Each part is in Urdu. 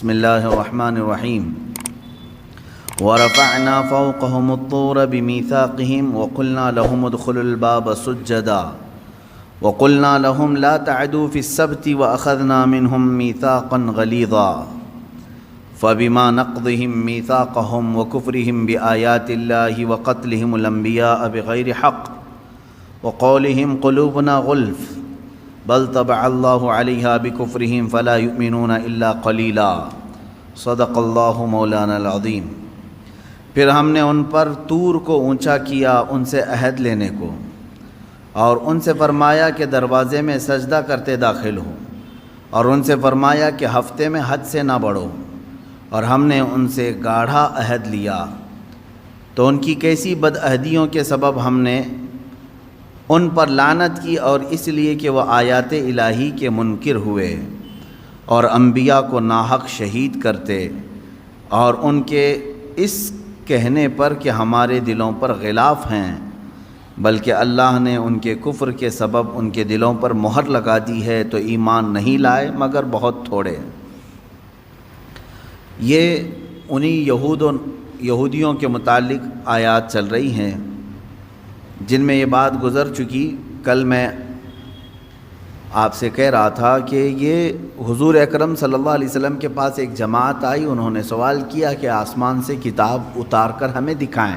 بسم اللہ الرحمن الرحیم ورفعنا فوقهم الطور بميثاقهم وقلنا لهم ادخلوا الباب سجدا وقلنا لهم لا تعدوا في السبت وأخذنا منهم ميثاقا غليظا فبما نقضهم ميثاقهم وكفرهم بآيات الله وقتلهم الأنبياء بغير حق وقولهم قلوبنا غلف بل طبع الله عليها بكفرهم فلا يؤمنون إلا قليلا صدق اللہ مولانا العظیم۔ پھر ہم نے ان پر طور کو اونچا کیا ان سے عہد لینے کو، اور ان سے فرمایا کہ دروازے میں سجدہ کرتے داخل ہو، اور ان سے فرمایا کہ ہفتے میں حد سے نہ بڑھو، اور ہم نے ان سے گاڑھا عہد لیا۔ تو ان کی کیسی بدعہدیوں کے سبب ہم نے ان پر لعنت کی، اور اس لیے کہ وہ آیات الہی کے منکر ہوئے اور انبیاء کو ناحق شہید کرتے، اور ان کے اس کہنے پر کہ ہمارے دلوں پر غلاف ہیں، بلکہ اللہ نے ان کے کفر کے سبب ان کے دلوں پر مہر لگا دی ہے، تو ایمان نہیں لائے مگر بہت تھوڑے۔ یہ انہی یہودیوں کے متعلق آیات چل رہی ہیں جن میں یہ بات گزر چکی۔ کل میں آپ سے کہہ رہا تھا کہ یہ حضور اکرم صلی اللہ علیہ وسلم کے پاس ایک جماعت آئی، انہوں نے سوال کیا کہ آسمان سے کتاب اتار کر ہمیں دکھائیں۔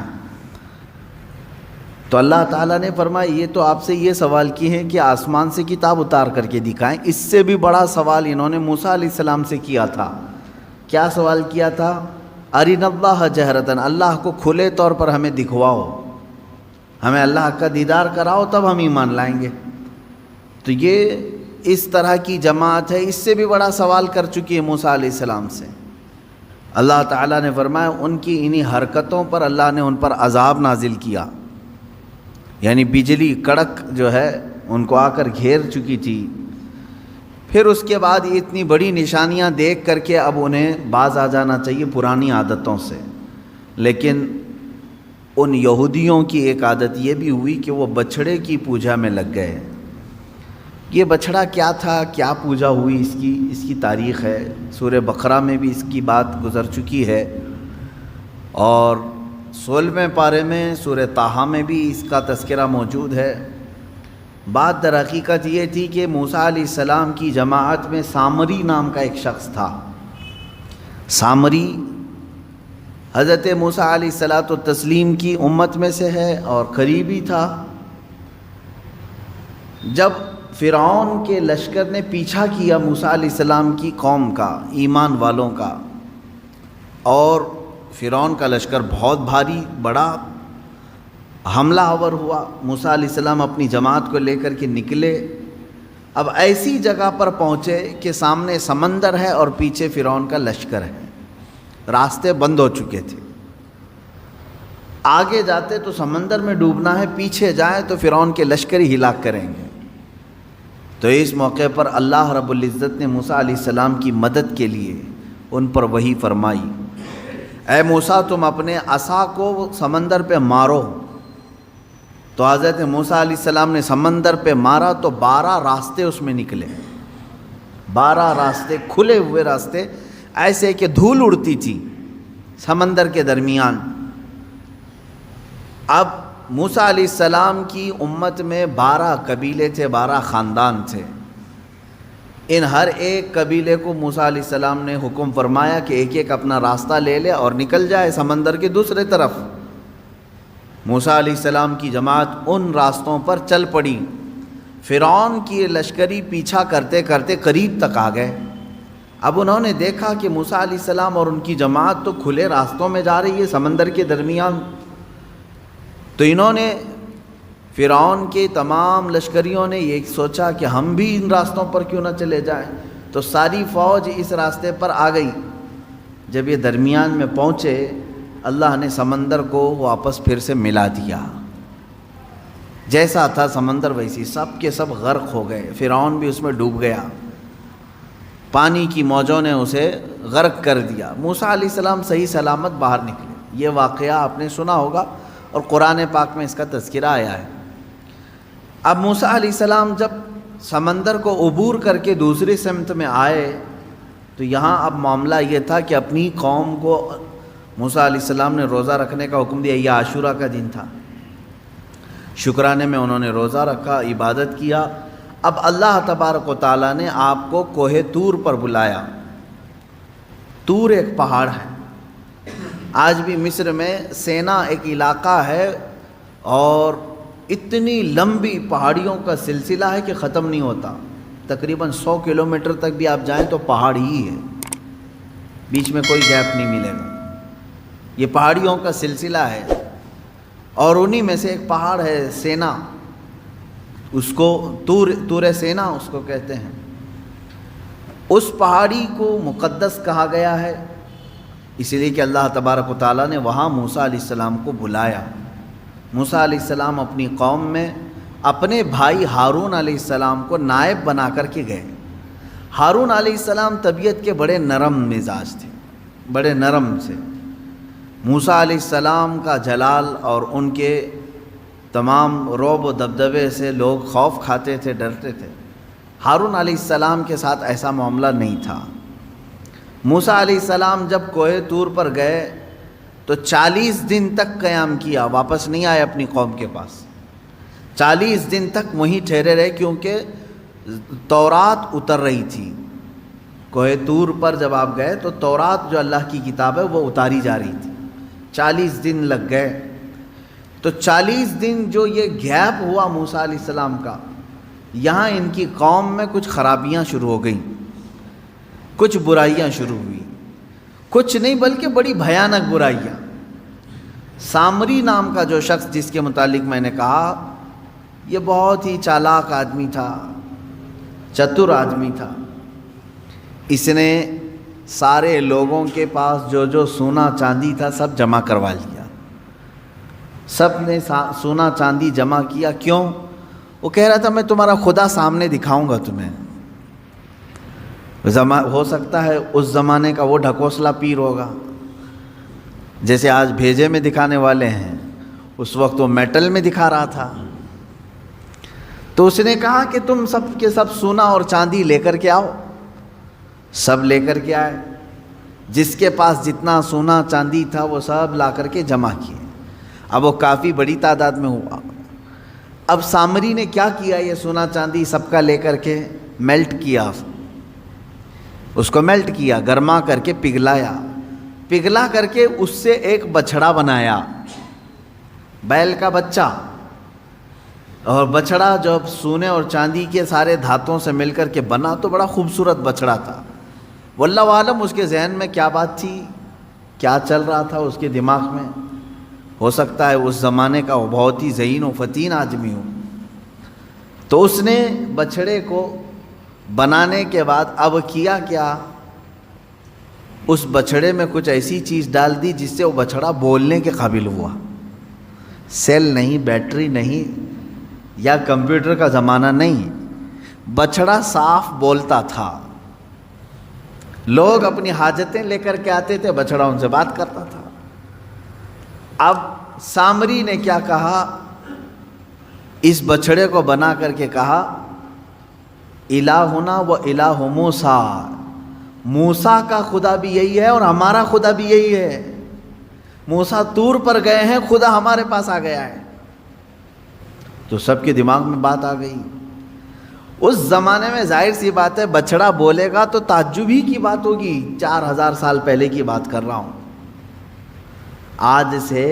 تو اللہ تعالیٰ نے فرمایا یہ تو آپ سے یہ سوال کی ہے کہ آسمان سے کتاب اتار کر کے دکھائیں، اس سے بھی بڑا سوال انہوں نے موسیٰ علیہ السلام سے کیا تھا۔ کیا سوال کیا تھا؟ ارنا اللہ جہرتاً، اللہ کو کھلے طور پر ہمیں دکھواؤ، ہمیں اللہ کا دیدار کراؤ تب ہم ایمان لائیں گے۔ تو یہ اس طرح کی جماعت ہے، اس سے بھی بڑا سوال کر چکی ہے موسیٰ علیہ السلام سے۔ اللہ تعالیٰ نے فرمایا ان کی انہی حرکتوں پر اللہ نے ان پر عذاب نازل کیا، یعنی بجلی کڑک جو ہے ان کو آ کر گھیر چکی تھی۔ پھر اس کے بعد یہ اتنی بڑی نشانیاں دیکھ کر کے اب انہیں باز آ جانا چاہیے پرانی عادتوں سے، لیکن ان یہودیوں کی ایک عادت یہ بھی ہوئی کہ وہ بچھڑے کی پوجا میں لگ گئے۔ یہ بچھڑا کیا تھا، کیا پوجا ہوئی، اس کی تاریخ ہے، سورہ بقرہ میں بھی اس کی بات گزر چکی ہے، اور 16ویں پارے میں سورہ طٰہٰ میں بھی اس کا تذکرہ موجود ہے۔ بات در حقیقت یہ تھی کہ موسیٰ علیہ السلام کی جماعت میں سامری نام کا ایک شخص تھا۔ سامری حضرت موسیٰ علیہ السلام کی امت میں سے ہے اور قریبی تھا۔ جب فرعون کے لشکر نے پیچھا کیا موسیٰ علیہ السلام کی قوم کا، ایمان والوں کا، اور فرعون کا لشکر بہت بھاری بڑا حملہ آور ہوا، موسیٰ علیہ السلام اپنی جماعت کو لے کر کے نکلے۔ اب ایسی جگہ پر پہنچے کہ سامنے سمندر ہے اور پیچھے فرعون کا لشکر ہے، راستے بند ہو چکے تھے۔ آگے جاتے تو سمندر میں ڈوبنا ہے، پیچھے جائیں تو فرعون کے لشکر ہی ہلاک کریں گے۔ تو اس موقع پر اللہ رب العزت نے موسیٰ علیہ السلام کی مدد کے لیے ان پر وحی فرمائی، اے موسیٰ تم اپنے عصا کو سمندر پہ مارو۔ تو حضرت موسیٰ علیہ السلام نے سمندر پہ مارا تو 12 راستے اس میں نکلے، 12 راستے کھلے ہوئے راستے، ایسے کہ دھول اڑتی تھی سمندر کے درمیان۔ اب موسیٰ علیہ السلام کی امت میں 12 قبیلے تھے، 12 خاندان تھے۔ ان ہر ایک قبیلے کو موسیٰ علیہ السلام نے حکم فرمایا کہ ایک ایک اپنا راستہ لے لے اور نکل جائے سمندر کے دوسرے طرف۔ موسیٰ علیہ السلام کی جماعت ان راستوں پر چل پڑی۔ فرعون کی لشکری پیچھا کرتے کرتے قریب تک آ گئے۔ اب انہوں نے دیکھا کہ موسیٰ علیہ السلام اور ان کی جماعت تو کھلے راستوں میں جا رہی ہے سمندر کے درمیان، تو انہوں نے فرعون کے تمام لشکریوں نے یہ سوچا کہ ہم بھی ان راستوں پر کیوں نہ چلے جائیں، تو ساری فوج اس راستے پر آ گئی۔ جب یہ درمیان میں پہنچے اللہ نے سمندر کو واپس پھر سے ملا دیا، جیسا تھا سمندر ویسی، سب کے سب غرق ہو گئے، فرعون بھی اس میں ڈوب گیا، پانی کی موجوں نے اسے غرق کر دیا۔ موسیٰ علیہ السلام صحیح سلامت باہر نکلے۔ یہ واقعہ آپ نے سنا ہوگا اور قرآن پاک میں اس کا تذکرہ آیا ہے۔ اب موسیٰ علیہ السلام جب سمندر کو عبور کر کے دوسری سمت میں آئے تو یہاں اب معاملہ یہ تھا کہ اپنی قوم کو موسیٰ علیہ السلام نے روزہ رکھنے کا حکم دیا. یہ عاشورہ کا دن تھا. شکرانے میں انہوں نے روزہ رکھا, عبادت کیا. اب اللہ تبارک و تعالیٰ نے آپ کو کوہ طور پر بلایا. طور ایک پہاڑ ہے. آج بھی مصر میں سینا ایک علاقہ ہے اور اتنی لمبی پہاڑیوں کا سلسلہ ہے کہ ختم نہیں ہوتا. تقریباً 100 کلومیٹر تک بھی آپ جائیں تو پہاڑ ہی ہے, بیچ میں کوئی گیپ نہیں ملے گا. یہ پہاڑیوں کا سلسلہ ہے اور انہی میں سے ایک پہاڑ ہے سینا, اس کو طور سینا اس کو کہتے ہیں. اس پہاڑی کو مقدس کہا گیا ہے اس لیے کہ اللہ تبارک و تعالیٰ نے وہاں موسیٰ علیہ السلام کو بلایا. موسیٰ علیہ السلام اپنی قوم میں اپنے بھائی ہارون علیہ السلام کو نائب بنا کر کے گئے. ہارون علیہ السلام طبیعت کے بڑے نرم مزاج تھے, بڑے نرم سے. موسیٰ علیہ السلام کا جلال اور ان کے تمام رعب و دبدبے سے لوگ خوف کھاتے تھے, ڈرتے تھے. ہارون علیہ السلام کے ساتھ ایسا معاملہ نہیں تھا. موسیٰ علیہ السلام جب کوہ طور پر گئے تو 40 دن تک قیام کیا, واپس نہیں آئے اپنی قوم کے پاس. 40 دن تک وہیں ٹھہرے رہے کیونکہ تورات اتر رہی تھی. کوہ طور پر جب آپ گئے تو تورات جو اللہ کی کتاب ہے وہ اتاری جا رہی تھی. 40 دن لگ گئے. تو 40 دن جو یہ گیپ ہوا موسیٰ علیہ السلام کا, یہاں ان کی قوم میں کچھ خرابیاں شروع ہو گئیں, کچھ برائیاں شروع ہوئی. کچھ نہیں بلکہ بڑی بھیانک برائیاں. سامری نام کا جو شخص جس کے متعلق میں نے کہا, یہ بہت ہی چالاک آدمی تھا, چتر آدمی تھا. اس نے سارے لوگوں کے پاس جو سونا چاندی تھا سب جمع کروا لیا. سب نے سونا چاندی جمع کیا. کیوں؟ وہ کہہ رہا تھا میں تمہارا خدا سامنے دکھاؤں گا تمہیں. ہو سکتا ہے اس زمانے کا وہ ڈھکوسلا پیر ہوگا, جیسے آج بھیجے میں دکھانے والے ہیں, اس وقت وہ میٹل میں دکھا رہا تھا. تو اس نے کہا کہ تم سب کے سب سونا اور چاندی لے کر کے آؤ. سب لے کر کے آئے. جس کے پاس جتنا سونا چاندی تھا وہ سب لا کر کے جمع کیے. اب وہ کافی بڑی تعداد میں ہوا. اب سامری نے کیا کیا, یہ سونا چاندی سب کا لے کر کے میلٹ کیا, اس کو میلٹ کیا, گرما کر کے پگھلایا. پگھلا کر کے اس سے ایک بچھڑا بنایا, بیل کا بچہ. اور بچھڑا جب سونے اور چاندی کے سارے دھاتوں سے مل کر کے بنا تو بڑا خوبصورت بچھڑا تھا. واللہ عالم اس کے ذہن میں کیا بات تھی, کیا چل رہا تھا اس کے دماغ میں. ہو سکتا ہے اس زمانے کا وہ بہت ہی ذہین و فتین آدمی ہو. تو اس نے بچھڑے کو بنانے کے بعد اب کیا کیا, اس بچھڑے میں کچھ ایسی چیز ڈال دی جس سے وہ بچھڑا بولنے کے قابل ہوا. سیل نہیں, بیٹری نہیں, یا کمپیوٹر کا زمانہ نہیں, بچھڑا صاف بولتا تھا. لوگ اپنی حاجتیں لے کر کے آتے تھے, بچھڑا ان سے بات کرتا تھا. اب سامری نے کیا کہا, اس بچھڑے کو بنا کر کے کہا الہنا و الہ موسیٰ, موسیٰ کا خدا بھی یہی ہے اور ہمارا خدا بھی یہی ہے. موسیٰ طور پر گئے ہیں, خدا ہمارے پاس آ گیا ہے. تو سب کے دماغ میں بات آ گئی. اس زمانے میں ظاہر سی بات ہے بچڑا بولے گا تو تعجب ہی کی بات ہوگی. 4000 سال پہلے کی بات کر رہا ہوں. آج سے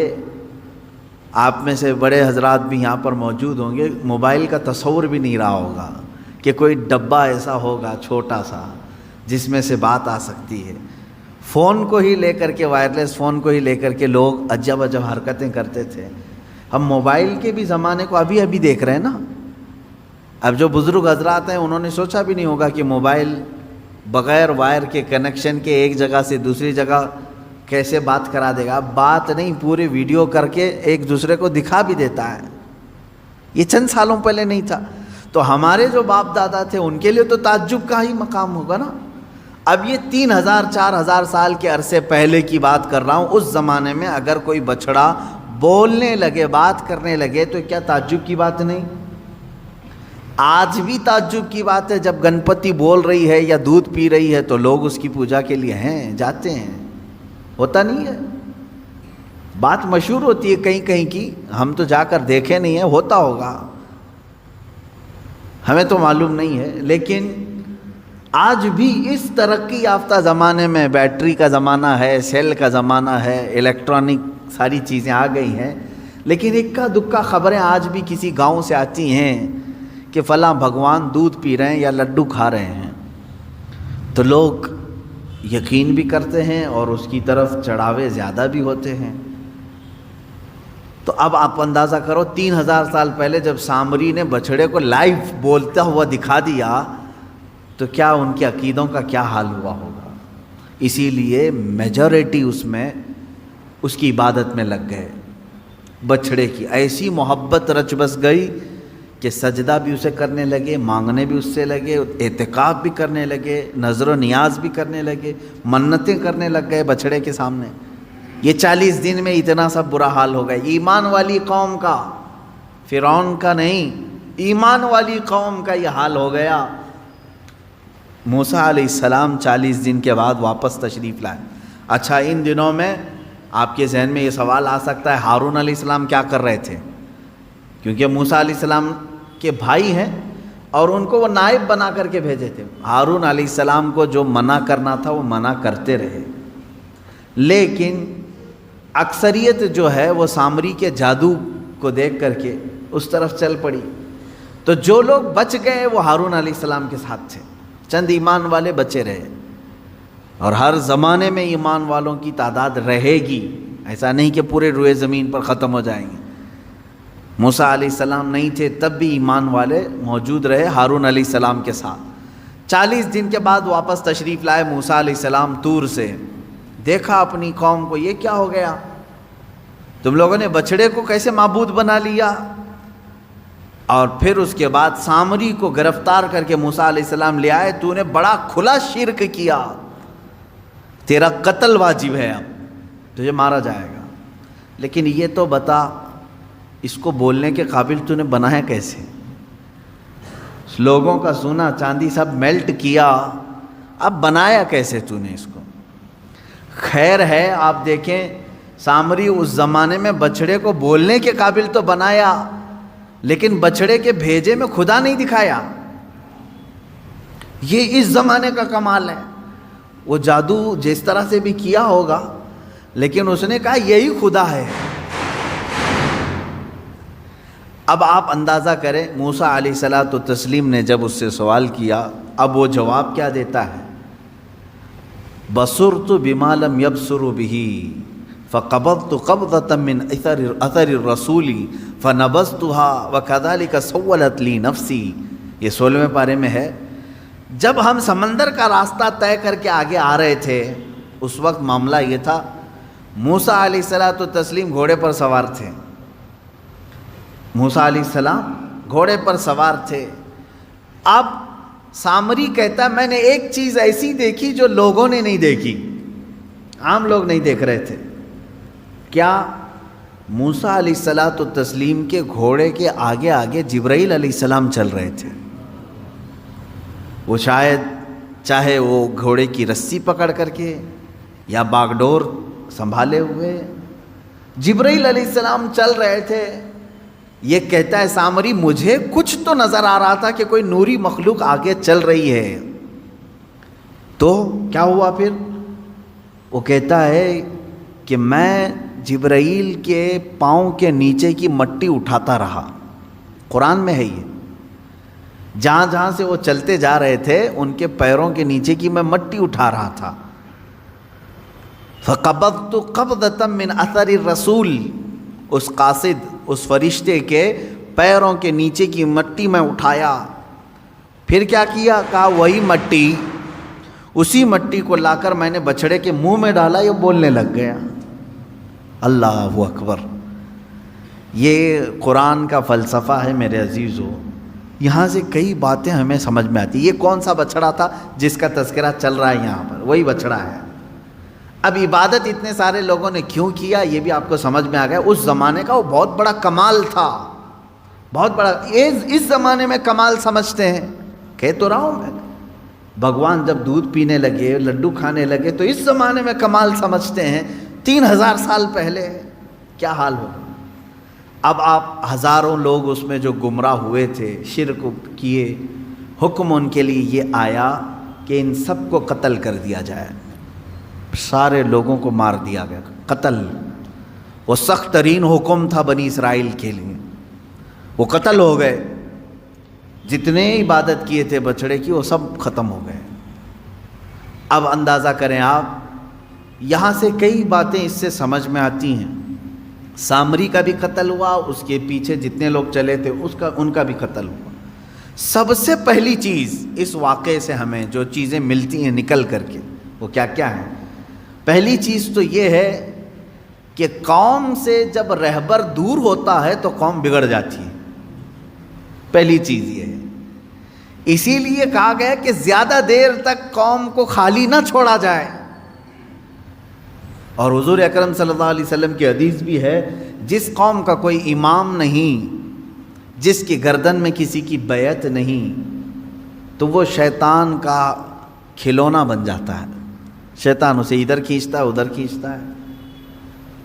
آپ میں سے بڑے حضرات بھی یہاں پر موجود ہوں گے, موبائل کا تصور بھی نہیں رہا ہوگا کہ کوئی ڈبہ ایسا ہوگا چھوٹا سا جس میں سے بات آ سکتی ہے. فون کو ہی لے کر کے, وائرلیس فون کو ہی لے کر کے لوگ عجب عجب حرکتیں کرتے تھے. ہم موبائل کے بھی زمانے کو ابھی دیکھ رہے ہیں نا. اب جو بزرگ حضرات ہیں انہوں نے سوچا بھی نہیں ہوگا کہ موبائل بغیر وائر کے کنیکشن کے ایک جگہ سے دوسری جگہ کیسے بات کرا دے گا. بات نہیں, پورے ویڈیو کر کے ایک دوسرے کو دکھا بھی دیتا ہے. یہ چند سالوں پہلے نہیں تھا. تو ہمارے جو باپ دادا تھے ان کے لیے تو تعجب کا ہی مقام ہوگا نا. اب یہ 3000-4000 سال کے عرصے پہلے کی بات کر رہا ہوں. اس زمانے میں اگر کوئی بچڑا بولنے لگے, بات کرنے لگے تو کیا تعجب کی بات نہیں. آج بھی تعجب کی بات ہے، جب گنپتی بول رہی ہے یا دودھ پی رہی ہے تو لوگ اس کی پوجا کے لیے ہیں، جاتے ہیں، ہوتا نہیں ہے؟ بات مشہور ہوتی ہے کہیں کہیں کی، ہم تو جا کر دیکھے نہیں ہیں، ہوتا ہوگا، ہمیں تو معلوم نہیں ہے۔ لیکن آج بھی اس ترقی یافتہ زمانے میں، بیٹری کا زمانہ ہے، سیل کا زمانہ ہے، الیکٹرانک ساری چیزیں آ گئی ہیں، لیکن اکا دکا خبریں آج بھی کسی گاؤں سے آتی ہیں کہ فلاں بھگوان دودھ پی رہے ہیں یا لڈو کھا رہے ہیں، تو لوگ یقین بھی کرتے ہیں اور اس کی طرف چڑھاوے زیادہ بھی ہوتے ہیں۔ تو اب آپ اندازہ کرو 3000 سال پہلے جب سامری نے بچھڑے کو لائیو بولتا ہوا دکھا دیا تو کیا ان کے عقیدوں کا کیا حال ہوا ہوگا۔ اسی لیے میجورٹی اس میں اس کی عبادت میں لگ گئے، بچھڑے کی ایسی محبت رچ بس گئی کہ سجدہ بھی اسے کرنے لگے، مانگنے بھی اس سے لگے، اعتکاف بھی کرنے لگے، نظر و نیاز بھی کرنے لگے، منتیں کرنے لگ گئے بچھڑے کے سامنے۔ یہ 40 دن میں اتنا سب برا حال ہو گیا ایمان والی قوم کا، فرعون کا نہیں، ایمان والی قوم کا یہ حال ہو گیا۔ موسیٰ علیہ السلام 40 دن کے بعد واپس تشریف لائے۔ اچھا، ان دنوں میں آپ کے ذہن میں یہ سوال آ سکتا ہے ہارون علیہ السلام کیا کر رہے تھے؟ کیونکہ موسیٰ علیہ السلام کے بھائی ہیں اور ان کو وہ نائب بنا کر کے بھیجے تھے۔ ہارون علیہ السلام کو جو منع کرنا تھا وہ منع کرتے رہے، لیکن اکثریت جو ہے وہ سامری کے جادو کو دیکھ کر کے اس طرف چل پڑی، تو جو لوگ بچ گئے وہ ہارون علیہ السلام کے ساتھ تھے، چند ایمان والے بچے رہے، اور ہر زمانے میں ایمان والوں کی تعداد رہے گی، ایسا نہیں کہ پورے روئے زمین پر ختم ہو جائیں گے۔ موسیٰ علیہ السلام نہیں تھے تب بھی ایمان والے موجود رہے ہارون علیہ السلام کے ساتھ۔ 40 دن کے بعد واپس تشریف لائے موسیٰ علیہ السلام طور سے، دیکھا اپنی قوم کو، یہ کیا ہو گیا، تم لوگوں نے بچڑے کو کیسے معبود بنا لیا؟ اور پھر اس کے بعد سامری کو گرفتار کر کے موسیٰ علیہ السلام لے آئے، تو نے بڑا کھلا شرک کیا، تیرا قتل واجب ہے، اب تجھے مارا جائے گا، لیکن یہ تو بتا اس کو بولنے کے قابل تو نے بنایا کیسے؟ لوگوں کا سونا چاندی سب میلٹ کیا، اب بنایا کیسے تو نے اس کو؟ خیر ہے، آپ دیکھیں سامری اس زمانے میں بچڑے کو بولنے کے قابل تو بنایا، لیکن بچڑے کے بھیجے میں خدا نہیں دکھایا۔ یہ اس زمانے کا کمال ہے۔ وہ جادو جس طرح سے بھی کیا ہوگا، لیکن اس نے کہا یہی خدا ہے۔ اب آپ اندازہ کریں موسیٰ علیہ السلام نے جب اس سے سوال کیا، اب وہ جواب کیا دیتا ہے؟ بصرت بما لم يبصروا به فقبضت قبضة من اثر الرسول فنبذتها وكذلك سولت لي نفسي۔ یہ 16ویں پارے میں ہے۔ جب ہم سمندر کا راستہ طے کر کے آگے آ رہے تھے، اس وقت معاملہ یہ تھا، موسیٰ علیہ السلام گھوڑے پر سوار تھے، موسیٰ علیہ السلام گھوڑے پر سوار تھے۔ اب سامری کہتا ہے میں نے ایک چیز ایسی دیکھی جو لوگوں نے نہیں دیکھی، عام لوگ نہیں دیکھ رہے تھے۔ کیا؟ موسیٰ علیہ السلام کے گھوڑے کے آگے آگے جبرائیل علیہ السلام چل رہے تھے۔ وہ شاید چاہے وہ گھوڑے کی رسی پکڑ کر کے یا باگڈور سنبھالے ہوئے، جبرائیل علیہ السلام چل رہے تھے۔ یہ کہتا ہے سامری مجھے کچھ تو نظر آ رہا تھا کہ کوئی نوری مخلوق آگے چل رہی ہے۔ تو کیا ہوا پھر؟ وہ کہتا ہے کہ میں جبرائیل کے پاؤں کے نیچے کی مٹی اٹھاتا رہا، قرآن میں ہے یہ، جہاں جہاں سے وہ چلتے جا رہے تھے ان کے پیروں کے نیچے کی میں مٹی اٹھا رہا تھا۔ فَقَبَضْتُ قَبْضَةً مِّنْ أَثَرِ الرَّسُولِ، اس قاصد، اس فرشتے کے پیروں کے نیچے کی مٹی میں اٹھایا۔ پھر کیا کیا؟ کہا وہی مٹی، اسی مٹی کو لا کر میں نے بچڑے کے منہ میں ڈالا، یہ بولنے لگ گیا۔ اللہ اکبر! یہ قرآن کا فلسفہ ہے میرے عزیزو۔ یہاں سے کئی باتیں ہمیں سمجھ میں آتی۔ یہ کون سا بچڑا تھا جس کا تذکرہ چل رہا ہے یہاں پر؟ وہی بچڑا ہے۔ اب عبادت اتنے سارے لوگوں نے کیوں کیا یہ بھی آپ کو سمجھ میں آ گیا۔ اس زمانے کا وہ بہت بڑا کمال تھا، بہت بڑا اس زمانے میں کمال سمجھتے ہیں. کہہ تو رہا ہوں میں، بھگوان جب دودھ پینے لگے، لڈو کھانے لگے، تو اس زمانے میں کمال سمجھتے ہیں. 3000 سال پہلے کیا حال ہو. اب آپ ہزاروں لوگ اس میں جو گمراہ ہوئے تھے، شرک کیے، حکم ان کے لیے یہ آیا کہ ان سب کو قتل کر دیا جائے. سارے لوگوں کو مار دیا گیا. قتل وہ سخت ترین حکم تھا بنی اسرائیل کے لیے، وہ قتل ہو گئے. جتنے عبادت کیے تھے بچڑے کی وہ سب ختم ہو گئے. اب اندازہ کریں آپ، یہاں سے کئی باتیں اس سے سمجھ میں آتی ہیں. سامری کا بھی قتل ہوا، اس کے پیچھے جتنے لوگ چلے تھے ان کا بھی قتل ہوا. سب سے پہلی چیز اس واقعے سے ہمیں جو چیزیں ملتی ہیں نکل کر کے، وہ کیا کیا ہیں؟ پہلی چیز تو یہ ہے کہ قوم سے جب رہبر دور ہوتا ہے تو قوم بگڑ جاتی ہے. پہلی چیز یہ ہے. اسی لیے کہا گیا کہ زیادہ دیر تک قوم کو خالی نہ چھوڑا جائے. اور حضور اکرم صلی اللہ علیہ وسلم کی حدیث بھی ہے، جس قوم کا کوئی امام نہیں، جس کی گردن میں کسی کی بیعت نہیں، تو وہ شیطان کا کھلونا بن جاتا ہے. شیطان اسے ادھر کھینچتا ہے، ادھر کھینچتا ہے.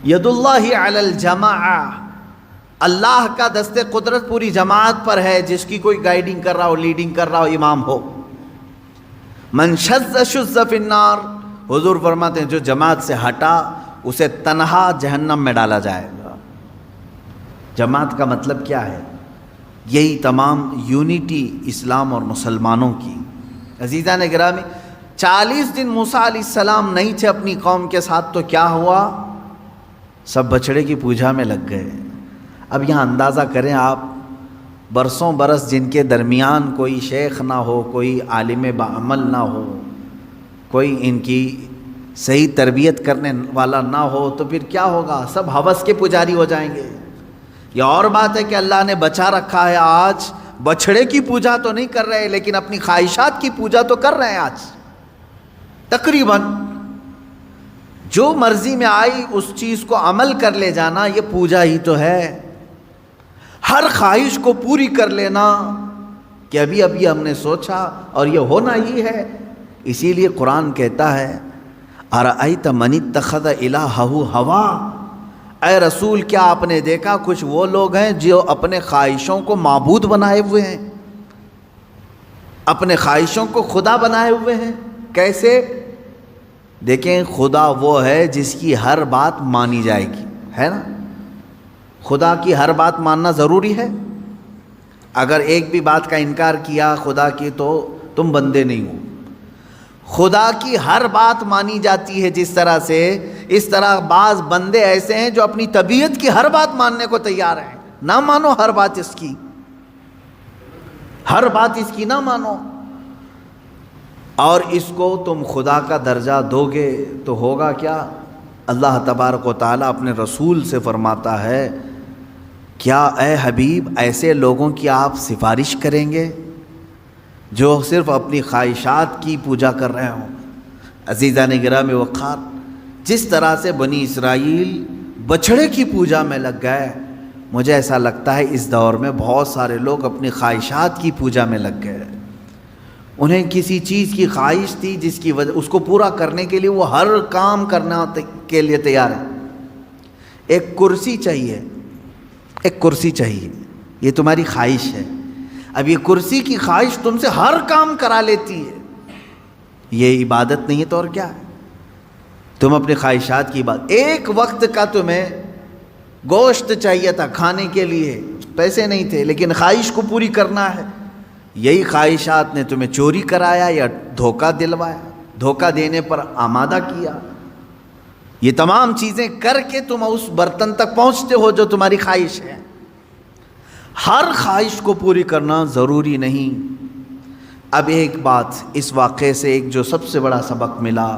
ید اللہ علی الجماعہ، اللہ کا دست قدرت پوری جماعت پر ہے، جس کی کوئی گائیڈنگ کر رہا ہو، لیڈنگ کر رہا ہو، امام ہو. من شذ شذ فی النار، حضور فرماتے ہیں جو جماعت سے ہٹا اسے تنہا جہنم میں ڈالا جائے گا. جماعت کا مطلب کیا ہے؟ یہی تمام یونٹی اسلام اور مسلمانوں کی. عزیزان گرامی، 40 دن موسیٰ علیہ السلام نہیں تھے اپنی قوم کے ساتھ، تو کیا ہوا؟ سب بچڑے کی پوجا میں لگ گئے. اب یہاں اندازہ کریں آپ، برسوں برس جن کے درمیان کوئی شیخ نہ ہو، کوئی عالم بعمل نہ ہو، کوئی ان کی صحیح تربیت کرنے والا نہ ہو، تو پھر کیا ہوگا؟ سب ہوس کے پجاری ہو جائیں گے. یہ اور بات ہے کہ اللہ نے بچا رکھا ہے، آج بچڑے کی پوجا تو نہیں کر رہے، لیکن اپنی خواہشات کی پوجا تو کر رہے ہیں. آج تقریباً جو مرضی میں آئی اس چیز کو عمل کر لے جانا، یہ پوجا ہی تو ہے. ہر خواہش کو پوری کر لینا کہ ابھی ابھی ہم نے سوچا اور یہ ہونا ہی ہے. اسی لیے قرآن کہتا ہے ارأیت من اتخذ الہہ ہوا، اے رسول کیا آپ نے دیکھا کچھ وہ لوگ ہیں جو اپنے خواہشوں کو معبود بنائے ہوئے ہیں، اپنے خواہشوں کو خدا بنائے ہوئے ہیں. کیسے؟ دیکھیں، خدا وہ ہے جس کی ہر بات مانی جائے گی، ہے نا؟ خدا کی ہر بات ماننا ضروری ہے. اگر ایک بھی بات کا انکار کیا خدا کی تو تم بندے نہیں ہو. خدا کی ہر بات مانی جاتی ہے جس طرح سے، اس طرح بعض بندے ایسے ہیں جو اپنی طبیعت کی ہر بات ماننے کو تیار ہیں. نہ مانو ہر بات اس کی، ہر بات اس کی نہ مانو، اور اس کو تم خدا کا درجہ دو گے تو ہوگا کیا؟ اللہ تبارک و تعالیٰ اپنے رسول سے فرماتا ہے، کیا اے حبیب ایسے لوگوں کی آپ سفارش کریں گے جو صرف اپنی خواہشات کی پوجا کر رہے ہوں؟ عزیزان گرامی وقار، جس طرح سے بنی اسرائیل بچڑے کی پوجا میں لگ گئے، مجھے ایسا لگتا ہے اس دور میں بہت سارے لوگ اپنی خواہشات کی پوجا میں لگ گئے. انہیں کسی چیز کی خواہش تھی جس کی وجہ اس کو پورا کرنے کے لیے وہ ہر کام کرنا کے لیے تیار ہے. ایک کرسی چاہیے، ایک کرسی چاہیے، یہ تمہاری خواہش ہے. اب یہ کرسی کی خواہش تم سے ہر کام کرا لیتی ہے، یہ عبادت نہیں ہے تو اور کیا ہے؟ تم اپنی خواہشات کی بات، ایک وقت کا تمہیں گوشت چاہیے تھا کھانے کے لیے، پیسے نہیں تھے، لیکن خواہش کو پوری کرنا ہے. یہی خواہشات نے تمہیں چوری کرایا یا دھوکہ دلوایا، دھوکہ دینے پر آمادہ کیا. یہ تمام چیزیں کر کے تم اس برتن تک پہنچتے ہو جو تمہاری خواہش ہے. ہر خواہش کو پوری کرنا ضروری نہیں. اب ایک بات اس واقعے سے ایک جو سب سے بڑا سبق ملا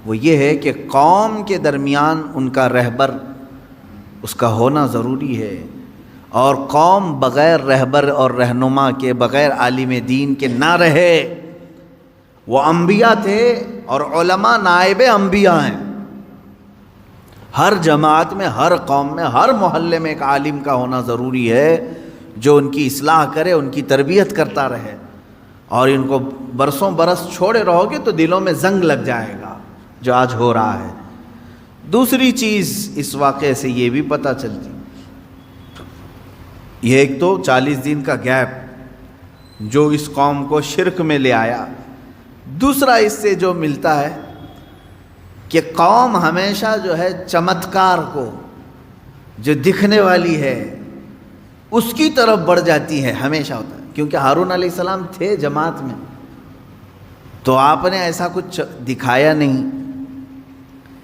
وہ یہ ہے کہ قوم کے درمیان ان کا رہبر، اس کا ہونا ضروری ہے. اور قوم بغیر رہبر اور رہنما کے، بغیر عالم دین کے نہ رہے. وہ انبیاء تھے اور علماء نائب انبیاء ہیں. ہر جماعت میں، ہر قوم میں، ہر محلے میں ایک عالم کا ہونا ضروری ہے جو ان کی اصلاح کرے، ان کی تربیت کرتا رہے، اور ان کو برسوں برس چھوڑے رہو گے تو دلوں میں زنگ لگ جائے گا، جو آج ہو رہا ہے۔ دوسری چیز اس واقعے سے یہ بھی پتہ چلتی، یہ ایک تو 40 دن کا گیپ جو اس قوم کو شرک میں لے آیا، دوسرا اس سے جو ملتا ہے کہ قوم ہمیشہ جو ہے چمتکار کو، جو دکھنے والی ہے اس کی طرف بڑھ جاتی ہے، ہمیشہ ہوتا ہے۔ کیونکہ ہارون علیہ السلام تھے جماعت میں، تو آپ نے ایسا کچھ دکھایا نہیں،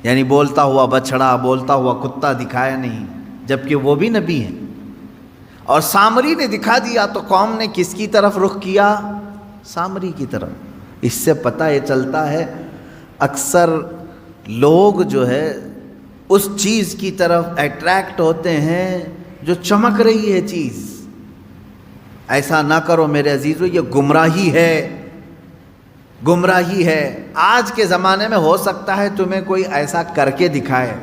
یعنی بولتا ہوا بچڑا، بولتا ہوا کتا دکھایا نہیں، جبکہ وہ بھی نبی ہیں۔ اور سامری نے دکھا دیا تو قوم نے کس کی طرف رخ کیا؟ سامری کی طرف۔ اس سے پتہ یہ چلتا ہے اکثر لوگ جو ہے اس چیز کی طرف اٹریکٹ ہوتے ہیں جو چمک رہی ہے چیز۔ ایسا نہ کرو میرے عزیزو، یہ گمراہی ہے، گمراہی ہے۔ آج کے زمانے میں ہو سکتا ہے تمہیں کوئی ایسا کر کے دکھائے،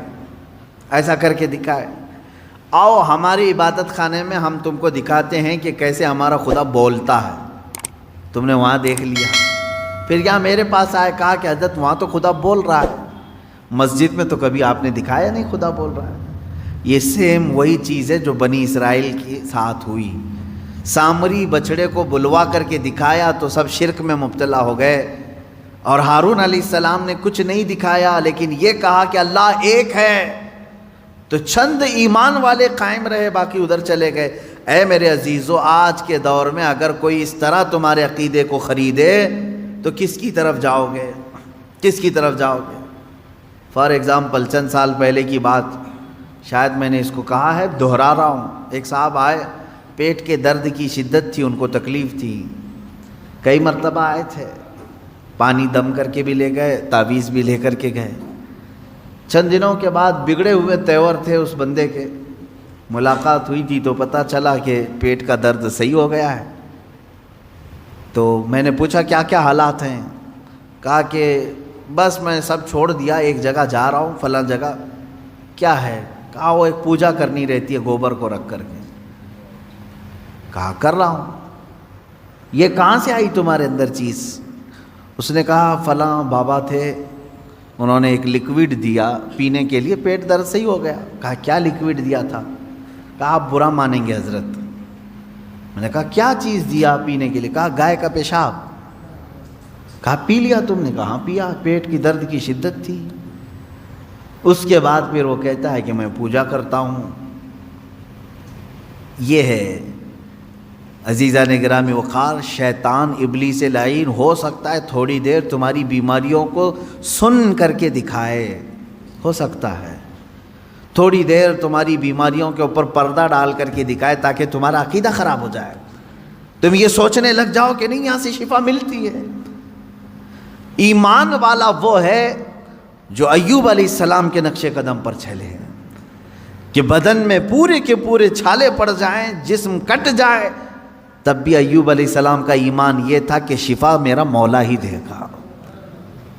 ایسا کر کے دکھائے، آؤ ہماری عبادت خانے میں ہم تم کو دکھاتے ہیں کہ کیسے ہمارا خدا بولتا ہے، تم نے وہاں دیکھ لیا، پھر یہاں میرے پاس آئے، کہا کہ حضرت وہاں تو خدا بول رہا ہے، مسجد میں تو کبھی آپ نے دکھایا نہیں خدا بول رہا ہے۔ یہ سیم وہی چیز ہے جو بنی اسرائیل کے ساتھ ہوئی۔ سامری بچڑے کو بلوا کر کے دکھایا تو سب شرک میں مبتلا ہو گئے، اور ہارون علیہ السلام نے کچھ نہیں دکھایا لیکن یہ کہا کہ اللہ ایک ہے، تو چند ایمان والے قائم رہے، باقی ادھر چلے گئے۔ اے میرے عزیزو، آج کے دور میں اگر کوئی اس طرح تمہارے عقیدے کو خریدے تو کس کی طرف جاؤ گے؟ کس کی طرف جاؤ گے؟ فار ایگزامپل چند سال پہلے کی بات، شاید میں نے اس کو کہا ہے، دہرا رہا ہوں۔ ایک صاحب آئے، پیٹ کے درد کی شدت تھی، ان کو تکلیف تھی، کئی مرتبہ آئے تھے، پانی دم کر کے بھی لے گئے، تعویذ بھی لے کر کے گئے۔ چند دنوں کے بعد بگڑے ہوئے تیور تھے اس بندے کے، ملاقات ہوئی تھی تو پتہ چلا کہ پیٹ کا درد صحیح ہو گیا ہے۔ تو میں نے پوچھا کیا کیا حالات ہیں؟ کہا کہ بس میں سب چھوڑ دیا، ایک جگہ جا رہا ہوں، فلاں جگہ۔ کیا ہے؟ کہا وہ ایک پوجا کرنی رہتی ہے گوبر کو رکھ کر کے۔ کہا کر رہا ہوں۔ یہ کہاں سے آئی تمہارے اندر چیز؟ اس نے کہا فلاں بابا تھے، انہوں نے ایک لکوڈ دیا پینے کے لیے، پیٹ درد صحیح ہو گیا۔ کہا کیا لکوڈ دیا تھا؟ کہا آپ برا مانیں گے حضرت۔ میں نے کہا کیا چیز دیا پینے کے لیے؟ کہا گائے کا پیشاب۔ کہا پی لیا تم نے؟ کہا ہاں پیا، پیٹ کی درد کی شدت تھی۔ اس کے بعد پھر وہ کہتا ہے کہ میں پوجا کرتا ہوں۔ یہ ہے عزیزان گرامی وقار، شیطان ابلیس لعین ہو سکتا ہے تھوڑی دیر تمہاری بیماریوں کو سن کر کے دکھائے، ہو سکتا ہے تھوڑی دیر تمہاری بیماریوں کے اوپر پردہ ڈال کر کے دکھائے تاکہ تمہارا عقیدہ خراب ہو جائے، تم یہ سوچنے لگ جاؤ کہ نہیں یہاں سے شفا ملتی ہے۔ ایمان والا وہ ہے جو ایوب علیہ السلام کے نقش قدم پر چلے ہیں کہ بدن میں پورے کے پورے چھالے پڑ جائیں، جسم کٹ جائے، تب بھی ایوب علیہ السلام کا ایمان یہ تھا کہ شفا میرا مولا ہی دے گا،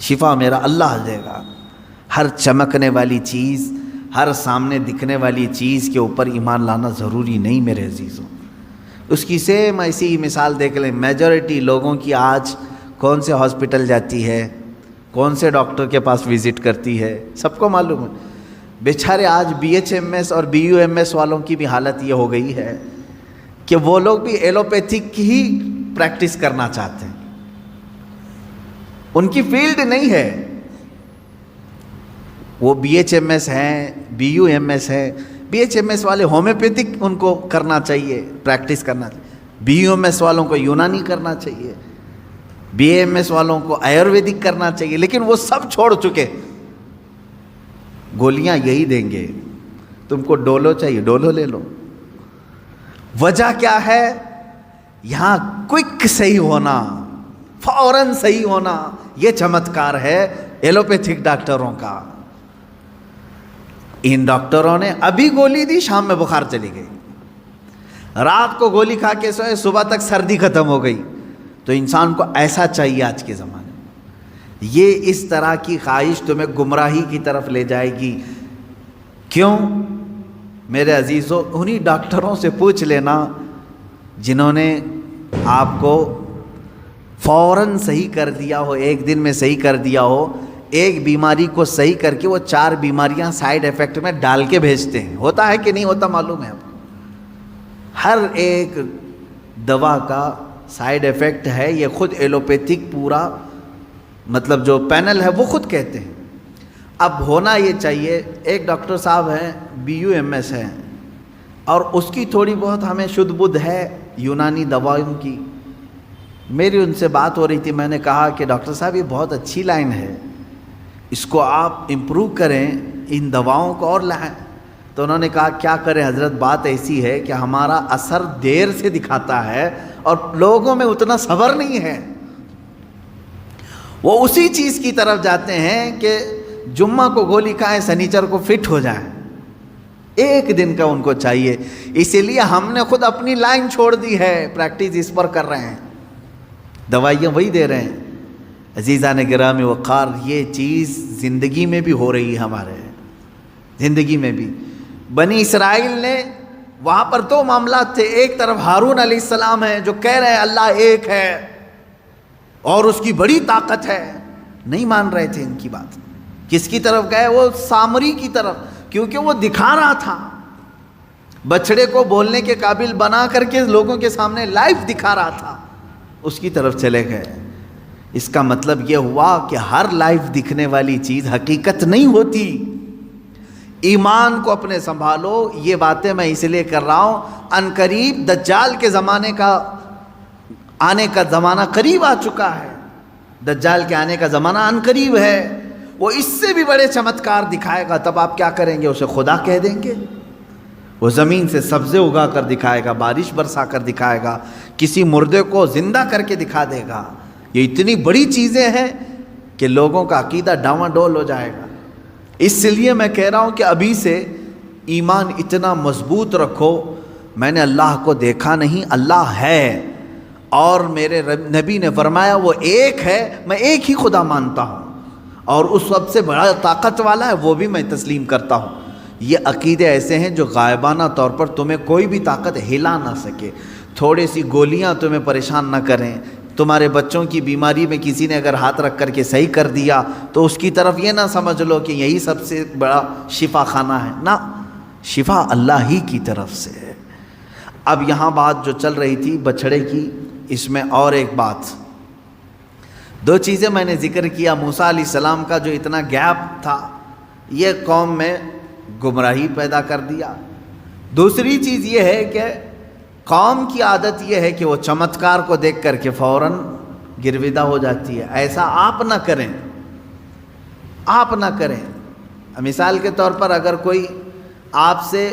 شفا میرا اللہ دے گا۔ ہر چمکنے والی چیز، ہر سامنے دکھنے والی چیز کے اوپر ایمان لانا ضروری نہیں میرے عزیزوں۔ اس کی سیم ایسی ہی مثال دیکھ لیں، میجورٹی لوگوں کی آج کون سے ہاسپٹل جاتی ہے، کون سے ڈاکٹر کے پاس وزٹ کرتی ہے، سب کو معلوم ہے۔ بیچارے آج BHMS اور BUMS والوں کی بھی حالت یہ ہو گئی ہے کہ وہ لوگ بھی ایلوپیتھک کی ہی پریکٹس کرنا چاہتے ہیں، ان کی فیلڈ نہیں ہے۔ وہ BHMS ہیں، BUMS ہیں، BHMS والے ہومیوپیتھک ان کو کرنا چاہیے، پریکٹس کرنا چاہیے، BUMS والوں کو یونانی کرنا چاہیے، BAMS والوں کو آیورویدک کرنا چاہیے، لیکن وہ سب چھوڑ چکے، گولیاں یہی دیں گے، تم کو ڈولو چاہیے ڈولو لے لو۔ وجہ کیا ہے؟ یہاں کوئک صحیح ہونا، فوراً صحیح ہونا، یہ چمتکار ہے ایلوپیتھک ڈاکٹروں کا۔ ان ڈاکٹروں نے ابھی گولی دی، شام میں بخار چلی گئی، رات کو گولی کھا کے سوئے، صبح تک سردی ختم ہو گئی۔ تو انسان کو ایسا چاہیے آج کے زمانے میں۔ یہ اس طرح کی خواہش تمہیں گمراہی کی طرف لے جائے گی۔ کیوں؟ میرے عزیزو، انہی ڈاکٹروں سے پوچھ لینا جنہوں نے آپ کو فوراً صحیح کر دیا ہو، ایک دن میں صحیح کر دیا ہو. ایک بیماری کو صحیح کر کے وہ 4 بیماریاں سائیڈ ایفیکٹ میں ڈال کے بھیجتے ہیں. ہوتا ہے کہ نہیں ہوتا معلوم ہے آپ کو. ہر ایک دوا کا سائیڈ ایفیکٹ ہے، یہ خود ایلوپیتھک پورا مطلب جو پینل ہے وہ خود کہتے ہیں. اب ہونا یہ چاہیے، ایک ڈاکٹر صاحب ہیں BUMS ہیں، اور اس کی تھوڑی بہت ہمیں شدھ بدھ ہے یونانی دوائوں کی. میری ان سے بات ہو رہی تھی، میں نے کہا کہ ڈاکٹر صاحب یہ بہت اچھی لائن ہے، اس کو آپ امپروو کریں، ان دواؤں کو اور لائیں. تو انہوں نے کہا کیا کریں حضرت، بات ایسی ہے کہ ہمارا اثر دیر سے دکھاتا ہے اور لوگوں میں اتنا صبر نہیں ہے. وہ اسی چیز کی طرف جاتے ہیں کہ جمعہ کو گولی کھائیں سنیچر کو فٹ ہو جائیں. ایک دن کا ان کو چاہیے. اسی لیے ہم نے خود اپنی لائن چھوڑ دی ہے، پریکٹس اس پر کر رہے ہیں، دوائیاں وہی دے رہے ہیں. عزیزان گرامی وقار، یہ چیز زندگی میں بھی ہو رہی ہے، ہمارے زندگی میں بھی. بنی اسرائیل نے وہاں پر 2 معاملات تھے. ایک طرف ہارون علیہ السلام ہیں جو کہہ رہے ہیں اللہ ایک ہے اور اس کی بڑی طاقت ہے، نہیں مان رہے تھے ان کی بات. کس کی طرف گئے؟ وہ سامری کی طرف، کیونکہ وہ دکھا رہا تھا، بچڑے کو بولنے کے قابل بنا کر کے لوگوں کے سامنے لائیو دکھا رہا تھا، اس کی طرف چلے گئے. اس کا مطلب یہ ہوا کہ ہر لائیو دکھنے والی چیز حقیقت نہیں ہوتی. ایمان کو اپنے سنبھالو. یہ باتیں میں اس لیے کر رہا ہوں، ان قریب دجال کے زمانے کا آنے کا زمانہ قریب آ چکا ہے. دجال کے آنے کا زمانہ ان قریب ہے. وہ اس سے بھی بڑے چمتکار دکھائے گا. تب آپ کیا کریں گے؟ اسے خدا کہہ دیں گے. وہ زمین سے سبزے اگا کر دکھائے گا، بارش برسا کر دکھائے گا، کسی مردے کو زندہ کر کے دکھا دے گا. یہ اتنی بڑی چیزیں ہیں کہ لوگوں کا عقیدہ ڈاواڈول ہو جائے گا. اس لیے میں کہہ رہا ہوں کہ ابھی سے ایمان اتنا مضبوط رکھو. میں نے اللہ کو دیکھا نہیں، اللہ ہے، اور میرے نبی نے فرمایا وہ ایک ہے، میں ایک ہی خدا مانتا ہوں، اور اس سب سے بڑا طاقت والا ہے وہ بھی میں تسلیم کرتا ہوں. یہ عقیدے ایسے ہیں جو غائبانہ طور پر تمہیں کوئی بھی طاقت ہلا نہ سکے. تھوڑی سی گولیاں تمہیں پریشان نہ کریں. تمہارے بچوں کی بیماری میں کسی نے اگر ہاتھ رکھ کر کے صحیح کر دیا تو اس کی طرف یہ نہ سمجھ لو کہ یہی سب سے بڑا شفا خانہ ہے. نہ، شفا اللہ ہی کی طرف سے ہے. اب یہاں بات جو چل رہی تھی بچھڑے کی، اس میں اور ایک بات، 2 چیزیں میں نے ذکر کیا. موسیٰ علیہ السلام کا جو اتنا گیپ تھا، یہ قوم میں گمراہی پیدا کر دیا. دوسری چیز یہ ہے کہ قوم کی عادت یہ ہے کہ وہ چمتکار کو دیکھ کر کے فوراً گرویدہ ہو جاتی ہے. ایسا آپ نہ کریں، آپ نہ کریں. مثال کے طور پر اگر کوئی آپ سے